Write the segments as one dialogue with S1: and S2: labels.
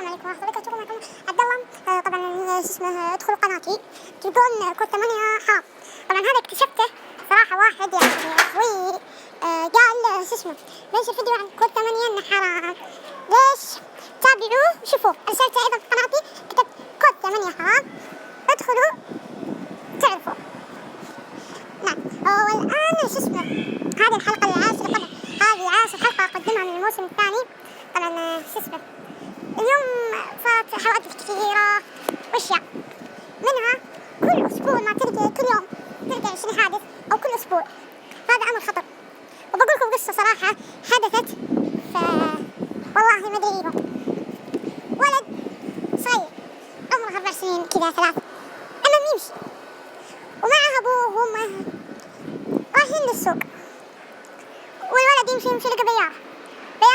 S1: السلام عليكم ورحمة الله وبركاته. معكم عبد الله. طبعا شو اسمه ادخلوا قناتي تلقون كود 8 حرام. طبعا هذا اكتشفته صراحة واحد يعني اخوي قال شو اسمه ليش الفيديو عن كود 8 انه حرام، ليش تابعوه وشوفوه. ارسلت ايضا في قناتي كتبت كود 8 حرام، ادخلوا تعرفوا. نعم والان شو اسمه هذه الحلقة العاشرة، طبعا هذه 10 حلقة اقدمها من الموسم الثاني. طبعا شو اسمه اليوم صارت حوادث كثيرة واشياء، منها كل اسبوع ما تلقى كل يوم تلقى 20 حادث او كل اسبوع. هذا امر خطر. وبقول لكم قصة صراحة حدثت والله ما ادري ايه. ولد صغير عمره 4 سنين كذا 3 المهم يمشي ومعه ابوه وامه رايحين للسوق، والولد يمشي لقى بيارة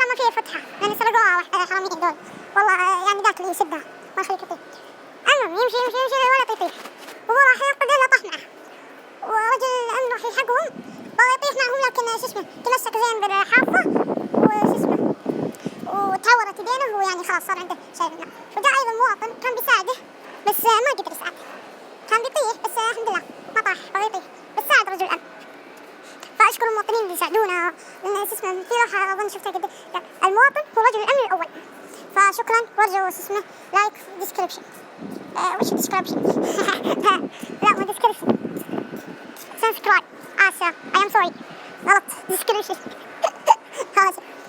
S1: ما فيها فتحة لأن سرقوها واحد حراميين دول، والله يعني ذاك اللي يسدها ما يخليك يطيح. المهم يمشي الولد يطيح وهو راح يرقد إلا طاح معه، ورجل الأمن راح يلحقهم بغى يطيح معهم لكن شو اسمه تمسك زين بالحافة وشو اسمه وتعورت يدينه ويعني خلاص صار عنده شيء منه. فجاء أيضا مواطن كان بيساعده بس ما قدر يساعده، كان بيطيح بس الحمد لله ما طاح بغى يطيح بس ساعد رجل الأمن. فأشكر المواطنين اللي يساعدونا لأن شو اسمه في لوحة أظن شفتها قد المواطن هو رجل الأمن الأول. فشكرا وارجعوا شو اسمه لايك ديسكريبشن وش ديسكريبشن لا ما ديسكريبشن سبسكرايب. آسف I am sorry غلط ديسكريبشن خلاص.